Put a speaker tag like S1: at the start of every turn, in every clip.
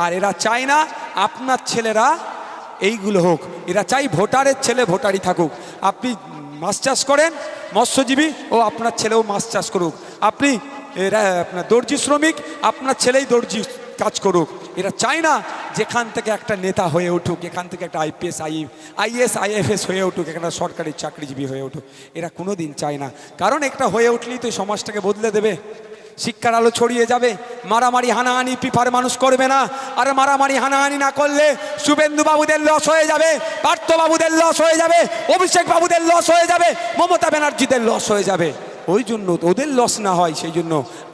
S1: আর এরা চায় না আপনার ছেলেরা এইগুলো হোক, এরা চাই ভোটারের ছেলে ভোটারই থাকুক। আপনি মাছ চাষ করেন, মৎস্যজীবী, ও আপনার ছেলেও মাছ চাষ করুক। আপনি আপনার দর্জি শ্রমিক, আপনার ছেলেই দর্জি কাজ করুক। এরা চায় না যেখান থেকে একটা নেতা হয়ে উঠুক, এখান থেকে একটা আইএস আইএফএস হয়ে উঠুক, একটা সরকারি চাকরিজীবী হয়ে উঠুক। এরা কোনো দিন চায় না, কারণ একটা হয়ে উঠলেই তো সমাজটাকে বদলে দেবে, শিক্ষার আলো ছড়িয়ে যাবে। মারামারি হানাহানি পিফার মানুষ করবে না। আর মারামারি হানাহানি না করলে শুভেন্দু বাবুদের লস হয়ে যাবে, পার্থ বাবুদের লস হয়ে যাবে, অভিষেক বাবুদের লস হয়ে যাবে, মমতা ব্যানার্জিদের লস হয়ে যাবে। ওই জন্য ওদের লস না হয় সেই জন্য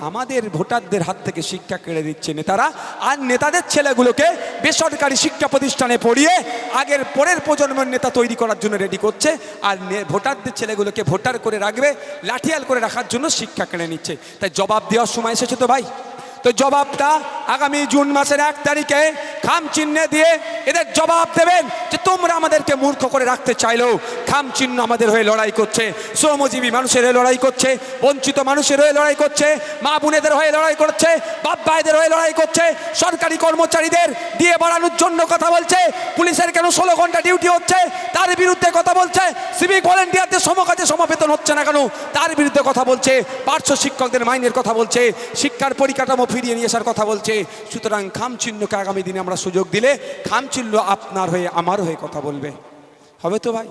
S1: আমাদের ভোটারদের হাত থেকে শিক্ষা কেড়ে দিচ্ছে নেতারা। আর নেতাদের ছেলেগুলোকে বেসরকারি শিক্ষা প্রতিষ্ঠানে পড়িয়ে আগের পরের প্রজন্মের নেতা তৈরি করার জন্য রেডি করছে। আর ভোটারদের ছেলেগুলোকে ভোটার করে রাখবে, লাঠিয়াল করে রাখার জন্য শিক্ষা কেড়ে নিচ্ছে। তাই জবাব দেওয়ার সময় এসেছে তো ভাই। তো জবাবটা আগামী জুন মাসের 1 তারিখে খাম চিহ্নে দিয়ে এদের জবাব দেবেন যে তোমরা আমাদেরকে মূর্খ করে রাখতে চাইলেও খাম চিহ্ন আমাদের হয়ে লড়াই করছে, শ্রমজীবী মানুষের হয়ে লড়াই করছে, বঞ্চিত মানুষের হয়ে লড়াই করছে, মা বোনেদের হয়ে লড়াই করছে, বাপ ভাইদের হয়ে লড়াই করছে, সরকারি কর্মচারীদের দিয়ে বাড়ানোর জন্য কথা বলছে, পুলিশের কেন 16 ঘন্টা ডিউটি হচ্ছে তার বিরুদ্ধে কথা বলছে, সিভিক ভলেন্টিয়ারদের সমকাজে সমবেতন হচ্ছে না কেন তার বিরুদ্ধে কথা বলছে, পার্শ্ব শিক্ষকদের মাইনের কথা বলছে, শিক্ষার পরিকাঠামো ফিরিয়ে নিয়ে আসার কথা বলছে। সুতরাং খাম চিহ্নকে আগামী দিনে আমরা সুযোগ দিলে খাম চিহ্ন আপনার হয়ে আমার হয়ে কথা বলবে, হবে তো ভাই।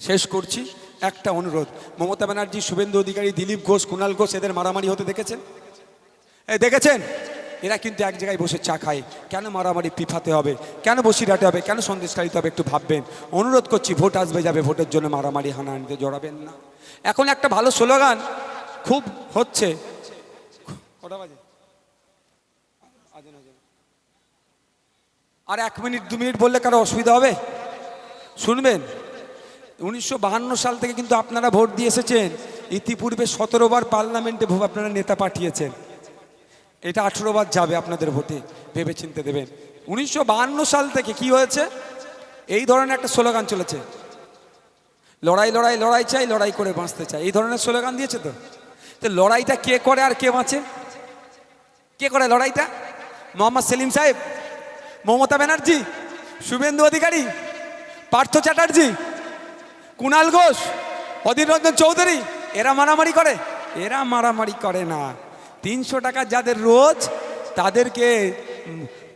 S1: শেষ করছি একটা অনুরোধ, মমতা ব্যানার্জি, শুভেন্দু অধিকারী, দিলীপ ঘোষ, কুণাল ঘোষ এদের মারামারি হতে দেখেছেন? দেখেছেন? এরা কিন্তু এক জায়গায় বসে চা খায়। কেন মারামারি পিফাতে হবে, কেন বসিরহাটে হবে, কেন সন্দেশকারিতে হবে? একটু ভাববেন। অনুরোধ করছি, ভোট আসবে যাবে, ভোটের জন্য মারামারি হানাহানিতে জড়াবেন না। এখন একটা ভালো স্লোগান খুব হচ্ছে, কটা বাজে? আর 1 মিনিট 2 মিনিট বললে কারো অসুবিধা হবে? শুনবেন। 1952 সাল থেকে কিন্তু আপনারা ভোট দিয়ে এসেছেন। ইতিপূর্বে 17 বার পার্লামেন্টে আপনারা নেতা পাঠিয়েছেন। এটা 18 বার যাবে আপনাদের ভোটে, ভেবে চিনতে দেবেন। 1952 সাল থেকে কি হয়েছে? এই ধরনের একটা স্লোগান চলেছে, লড়াই লড়াই লড়াই চাই, লড়াই করে বাঁচতে চাই, এই ধরনের স্লোগান দিয়েছে। তো লড়াইটা কে করে আর কে বাঁচে? কে করে লড়াইটা? মোহাম্মদ সেলিম সাহেব, মমতা ব্যানার্জি, শুভেন্দু অধিকারী, পার্থ চ্যাটার্জি, কুণাল ঘোষ, অধীর রঞ্জন চৌধুরী, এরা মারামারি করে? এরা মারামারি করে না। 300 টাকা যাদের রোজ, তাদেরকে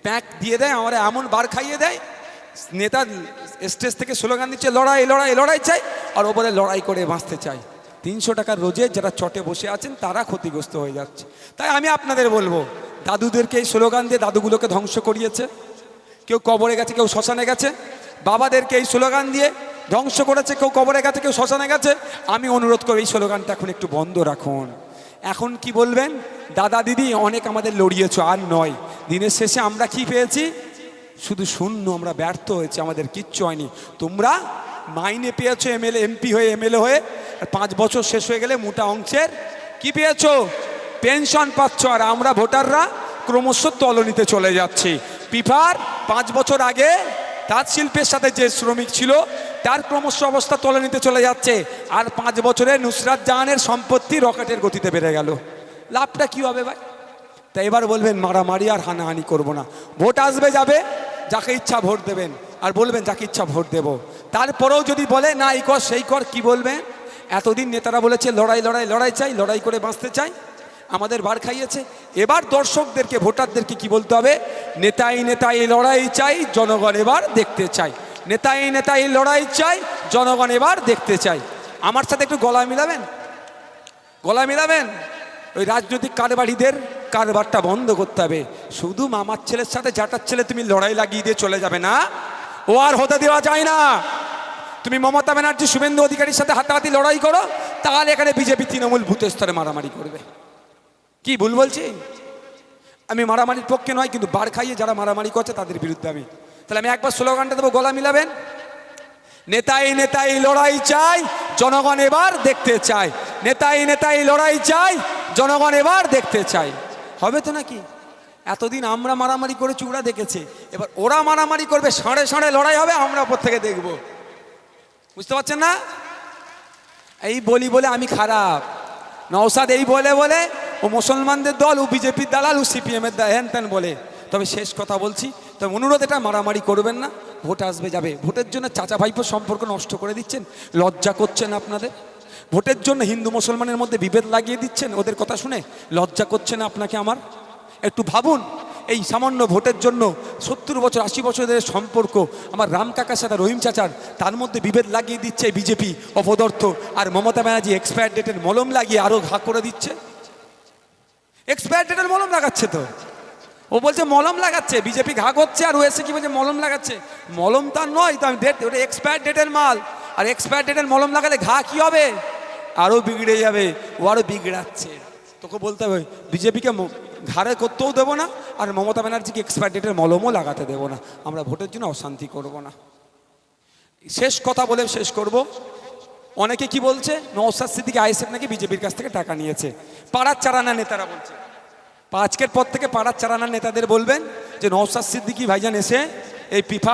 S1: প্যাক দিয়ে দেয়, আমরা এমন বার খাইয়ে দেয়, নেতা স্টেজ থেকে স্লোগান দিচ্ছে লড়াই লড়াই লড়াই চাই, আর ওপরে লড়াই করে বাঁচতে চাই। 300 টাকার রোজে যারা চটে বসে আছেন তারা ক্ষতিগ্রস্ত হয়ে যাচ্ছে। তাই আমি আপনাদের বলবো, দাদুদেরকে এই স্লোগান দিয়ে দাদুগুলোকে ধ্বংস করিয়েছে, কেউ কবরে গেছে, কেউ শ্মশানে গেছে। বাবাদেরকে এই স্লোগান দিয়ে ধ্বংস করেছে, কেউ কবরে গেছে, কেউ শ্মশানে গেছে। আমি অনুরোধ করি এই স্লোগানটা এখন একটু বন্ধ রাখুন। এখন কি বলবেন? দাদা দিদি অনেক আমাদের লড়িয়েছ, আর নয়। দিনের শেষে আমরা কি পেয়েছি? শুধু শূন্য। আমরা ব্যর্থ হয়েছি, আমাদের কিচ্ছু হয়নি। তোমরা মাইনে পেয়েছো এমএলএ, এমপি হয়ে, এমএলএ হয়ে, 5 বছর শেষ হয়ে গেলে মোটা অংশের কি পেয়েছো? পেনশন পাচ্ছ। আর আমরা ভোটাররা ক্রমশ তলনিতে চলে যাচ্ছি। পিফার 5 বছর আগে তাঁত শিল্পের সাথে যে শ্রমিক ছিল তার ক্রমশ অবস্থা তলনিতে চলে যাচ্ছে। আর 5 বছরে নুসরাত জাহানের সম্পত্তি রকেটের গতিতে বেড়ে গেল। লাভটা কি হবে ভাই? তাই এবার বলবেন মারামারি আর হানাহানি করব না। ভোট আসবে যাবে, যাকে ইচ্ছা ভোট দেবেন, আর বলবেন যাকে ইচ্ছা ভোট দেব। তারপরেও যদি বলে না এই কর সেই কর, কি বলবেন? এতদিন নেতারা বলেছে লড়াই লড়াই লড়াই চাই, লড়াই করে বাঁচতে চাই, আমাদের বার খাইয়েছে। এবার দর্শকদেরকে, ভোটারদেরকে কি বলতে হবে? নেতাই নেতাই লড়াই চাই, জনগণ এবার দেখতে চাই। নেতাই নেতাই লড়াই চাই, জনগণ এবার দেখতে চাই। আমার সাথে একটু গলা মিলাবেন, গলা মিলাবেন। ওই রাজনৈতিক কারবারিদের কারবারটা বন্ধ করতে হবে। শুধু মামার ছেলের সাথে জ্যাঠার ছেলে তুমি লড়াই লাগিয়ে দিয়ে চলে যাবে না, ও আর হতে দেওয়া যায় না। তুমি মমতা ব্যানার্জি, শুভেন্দু অধিকারীর সাথে হাতাহাতি লড়াই করো, তাহলে এখানে বিজেপি তৃণমূল ভূতের স্তরে মারামারি করবে। কি ভুল বলছি? আমি মারামারির পক্ষে নয়, কিন্তু বার খাইয়ে যারা মারামারি করছে তাদের বিরুদ্ধে আমি। তাহলে আমি একবার স্লোগানটা দেবো, গলা মিলাবেন। নেতাই নেতাই লড়াই চাই, জনগণ এবার দেখতে চাই। নেতাই নেতাই লড়াই চাই, জনগণ এবার দেখতে চাই। হবে তো নাকি? এতদিন আমরা মারামারি করেছি, ওরা দেখেছে, এবার ওরা মারামারি করবে, সাঁড়ে সাঁড়ে লড়াই হবে, আমরা ওপর থেকে দেখব। বুঝতে পারছেন না? এই বলি বলে আমি খারাপ, নওশাদ এই বলে বলে ও মুসলমানদের দল, ও বিজেপির দালাল, ও সিপিএমের হ্যান ত্যান বলে। তবে শেষ কথা বলছি, তবে অনুরোধ, এটা মারামারি করবেন না। ভোট আসবে যাবে, ভোটের জন্য চাচা ভাইপোর সম্পর্ক নষ্ট করে দিচ্ছেন, লজ্জা করছেন আপনাদের। ভোটের জন্য হিন্দু মুসলমানের মধ্যে বিভেদ লাগিয়ে দিচ্ছেন ওদের কথা শুনে, লজ্জা করছে না আপনাকে আমার? একটু ভাবুন, এই সামান্য ভোটের জন্য 70 বছর 80 বছরের সম্পর্ক আমার রাম কাকার সাথে রহিম চাচার, তার মধ্যে বিভেদ লাগিয়ে দিচ্ছে বিজেপি অপদার্থ। আর মমতা ব্যানার্জি এক্সপায়ার ডেটের মলম লাগিয়ে আরও ঘা করে দিচ্ছে। এক্সপায়ার ডেটের মলম লাগাচ্ছে তো, ও বলছে মলম লাগাচ্ছে, বিজেপি ঘা করছে, আর ও এসে কি বলছে মলম লাগাচ্ছে। মলম তার নয়, তো আমি ডেট, ওটা এক্সপায়ার ডেটের মাল। আর এক্সপায়ার ডেটের মলম লাগালে ঘা কি হবে? আরও বিগড়ে যাবে, ও আরও বিগড়াচ্ছে। তোকে বলতে হবে বিজেপিকে ঘাড়ে করতেও দেবো না, আর মমতা ব্যানার্জিকে এক্সপায়ার ডেটের মলমও লাগাতে দেবো না। আমরা ভোটের জন্য অশান্তি করব না। শেষ কথা বলে শেষ করব। অনেকে কি বলছে, নওশাদ সিদ্দিকী আইএসএফ নাকি বিজেপির কাছ থেকে টাকা নিয়েছে। পাড়ার চারানা নেতারা বলছে, আজকের পর থেকে পাড়ার চারানা নেতাদের বলবেন যে নওশাদ সিদ্দিকী ভাইজান এসে এই পিফা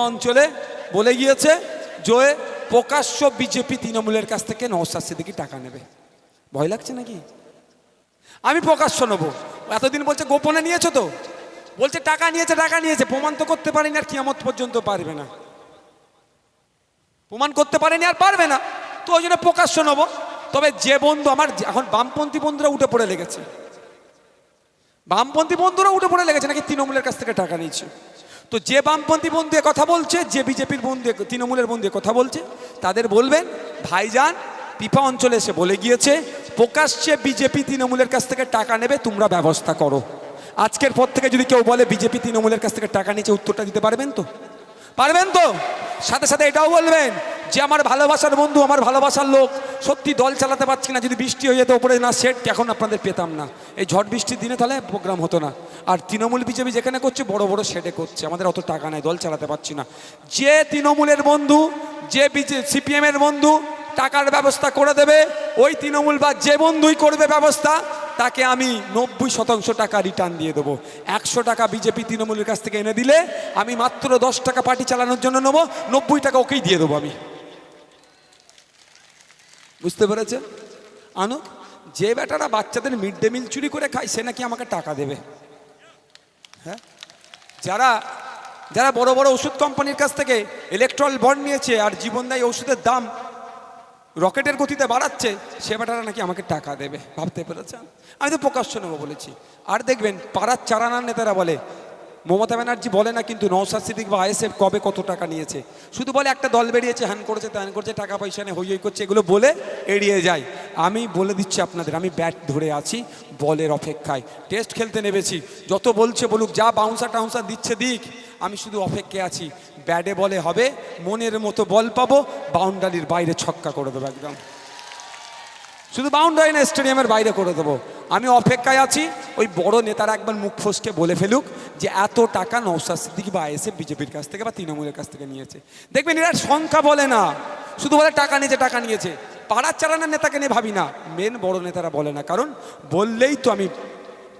S1: অঞ্চলে বলে গিয়েছে যে প্রকাশ্য বিজেপি তৃণমূলের কাছ থেকে নওশাদ সিদ্দিকী টাকা নেবে। ভয় লাগছে নাকি? আমি প্রকাশ্য নেবো, এতদিন বলছে গোপনে নিয়েছো, তো বলছে টাকা নিয়েছে, প্রমাণ তো করতে পারেনি, আর কিয়ামত পর্যন্ত পারবে না, প্রমাণ করতে পারেনি আর পারবে না, তো ওই জন্য প্রকাশ্য নেবো। তবে যে বন্ধু আমার, এখন বামপন্থী বন্ধুরা উঠে পড়ে লেগেছে, নাকি তৃণমূলের কাছ থেকে টাকা নিয়েছে। তো যে বামপন্থী বন্ধু কথা বলছে, যে বিজেপির বন্ধু, তৃণমূলের বন্ধু কথা বলছে, তাদের বলবেন ভাইজান পিপা অঞ্চলে এসে বলে গিয়েছে প্রকাশ্যে বিজেপি তৃণমূলের কাছ থেকে টাকা নেবে, তোমরা ব্যবস্থা করো। আজকের পর থেকে যদি কেউ বলে বিজেপি তৃণমূলের কাছ থেকে টাকা নিচে, উত্তরটা দিতে পারবেন তো? সাথে সাথে এটাও বলবেন যে আমার ভালোবাসার বন্ধু, আমার ভালোবাসার লোক, সত্যি দল চালাতে পারছি না, যদি বৃষ্টি হয়ে যেত ওপরে না সেট, এখন আপনাদের পেতাম না, এই ঝড় বৃষ্টির দিনে তাহলে প্রোগ্রাম হতো না। আর তৃণমূল বিজেপি যেখানে করছে বড় বড় শেডে করছে, আমাদের অত টাকা নেই, দল চালাতে পারছি না। যে তৃণমূলের বন্ধু, যে সিপিএমের বন্ধু টাকার ব্যবস্থা করে দেবে, ওই তৃণমূল বা যে বন্ধুই করবে ব্যবস্থা, তাকে আমি 90% টাকা রিটার্ন দিয়ে দেবো। 100 টাকা বিজেপি তৃণমূলের কাছ থেকে এনে দিলে আমি মাত্র 10 টাকা পার্টি চালানোর জন্য নেবো, 90 টাকা ওকেই দিয়ে দেবো আমি। বুঝতে পেরেছেন? আনুক, যে বেটারা বাচ্চাদের মিড ডে মিল চুরি করে খায়, সে নাকি আমাকে টাকা দেবে। হ্যাঁ, যারা বড় বড় ওষুধ কোম্পানির কাছ থেকে ইলেকট্রল বন্ড নিয়েছে আর জীবনদায়ী ওষুধের দাম রকেটের গতিতে বাড়াচ্ছে, সে বেটারা নাকি আমাকে টাকা দেবে। ভাবতে পেরেছেন? আমি তো প্রকাশ্য নেবো বলেছি। আর দেখবেন পাড়ার চারানার নেতারা বলে, মমতা ব্যানার্জি বলে না কিন্তু নওশাদ সিদ্দিকী বা আইএসএফ কবে কত টাকা নিয়েছে, শুধু বলে একটা দল বেরিয়েছে, হ্যান করেছে ত্যান করেছে, টাকা পয়সা নিয়ে হই হই করছে, এগুলো বলে এড়িয়ে যায়। আমি বলে দিচ্ছি আপনাদের, আমি ব্যাট ধরে আছি, বলের অপেক্ষায়, টেস্ট খেলতে নেমেছি। যত বলছে বলুক, যা বাউন্সার টাউন্সার দিচ্ছে দিক, আমি শুধু অপেক্ষায় আছি। ব্যাটে বলে হবে, মনের মতো বল পাবো, বাউন্ডারির বাইরে ছক্কা করে দেবো, একদম শুধু বাউন্ডারি না, স্টেডিয়ামের বাইরে করে দেবো। আমি অপেক্ষায় আছি, ওই বড় নেতারা একবার মুখ ফসকে বলে ফেলুক যে এত টাকা নওশাদ সিদ্দিকী বা আইএসএফ বিজেপির কাছ থেকে বা তৃণমূলের কাছ থেকে নিয়েছে। দেখবেন এরা সংখ্যা বলে না, শুধু বলে টাকা নিয়েছে। পাড়ার চালানোর নেতাকে নিয়ে ভাবি না, মেন বড় নেতারা বলে না, কারণ বললেই তো আমি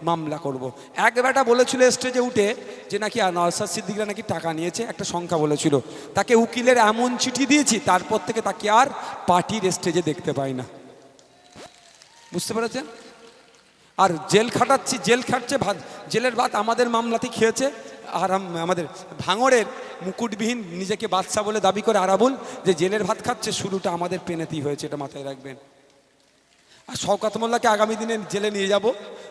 S1: মামলা করব। এক বেটা বলেছিল স্টেজে উঠে যে নাকি নওশাদ সিদ্দিকীরা নাকি টাকা নিয়েছে, একটা সংখ্যা বলেছিল, তাকে উকিলের এমন চিঠি দিয়েছি, তারপর থেকে তাকে আর পার্টির স্টেজে দেখতে পাই না। বুঝতে পেরেছেন? আর জেল খাটছে, জেলের ভাত আমাদের মামলাতেই খেয়েছে। আর আমাদের ভাঙড়ের মুকুটবিহীন নিজেকে বাদশা বলে দাবি করে আরাবুল, যে জেলের ভাত খাচ্ছে, শুরুটা আমাদের পেনেতেই হয়েছে, এটা মাথায় রাখবেন। আর শওকত মোল্লাকে আগামী দিনে জেলে নিয়ে যাব,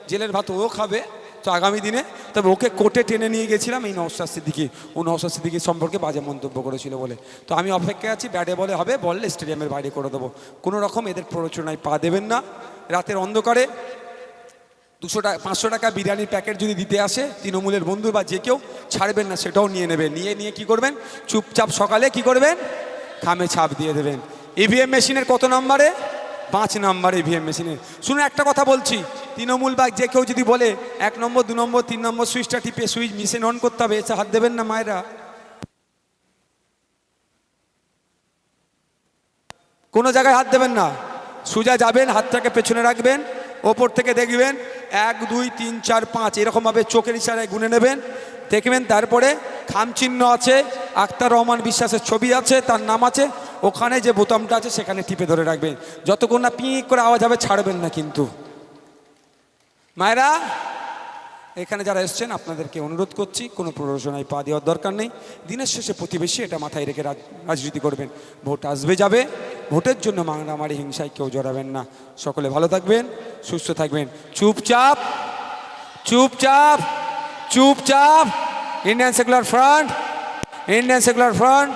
S1: জেলের ভাত ও খাবে তো আগামী দিনে। তবে ওকে কোর্টে টেনে নিয়ে গেছিলাম এই নওশাদ সিদ্দিকী, ও নওশাদ সিদ্দিকীর সম্পর্কে বাজে মন্তব্য করেছিল বলে। তো আমি অপেক্ষায় আছি, ব্যাটে বলে হবে, বললে স্টেডিয়ামের বাইরে করে দেবো। কোনো রকম এদের প্ররোচনায় পা দেবেন না। রাতের অন্ধকারে 500 টাকা বিরিয়ানির প্যাকেট যদি দিতে আসে তৃণমূলের বন্ধু বা যে কেউ, ছাড়বেন না, সেটাও নিয়ে নেবেন। নিয়ে কি করবেন, চুপচাপ সকালে কি করবেন, খামে ছাপ দিয়ে দেবেন। ইভিএম মেশিনের কত নম্বরে? 5 নম্বর ইভিএম মেশিনের। শুনুন, একটা কথা বলছি, তৃণমূল বা যে কেউ যদি বলে 1 নম্বর 2 নম্বর 3 নম্বর সুইচটা টিপে সুইচ মেশিন অন করতে হবে, এসে হাত দেবেন না মায়েরা, কোনো জায়গায় হাত দেবেন না। সোজা যাবেন, হাতটাকে পেছনে রাখবেন, ওপর থেকে দেখবেন 1 2 3 4 5 এরকমভাবে চোখের ইশারায় গুনে নেবেন, দেখবেন। তারপরে খামচিহ্ন আছে, আখতার রহমান বিশ্বাসের ছবি আছে, তার নাম আছে, ওখানে যে বোতামটা আছে সেখানে টিপে ধরে রাখবেন। যতক্ষণ না পিঁ করে আওয়াজ হবে ছাড়বেন না কিন্তু। মায়েরা এখানে যারা এসছেন আপনাদেরকে অনুরোধ করছি কোনো প্ররোচনায় পা দেওয়ার দরকার নেই। দিনের শেষে প্রতিবেশী, এটা মাথায় রেখে রাজনীতি করবেন। ভোট আসবে যাবে, ভোটের জন্য মারামারি হিংসায় কেউ জড়াবেন না। সকলে ভালো থাকবেন, সুস্থ থাকবেন। চুপচাপ চুপচাপ চুপচাপ। Indian secular front, Indian secular front.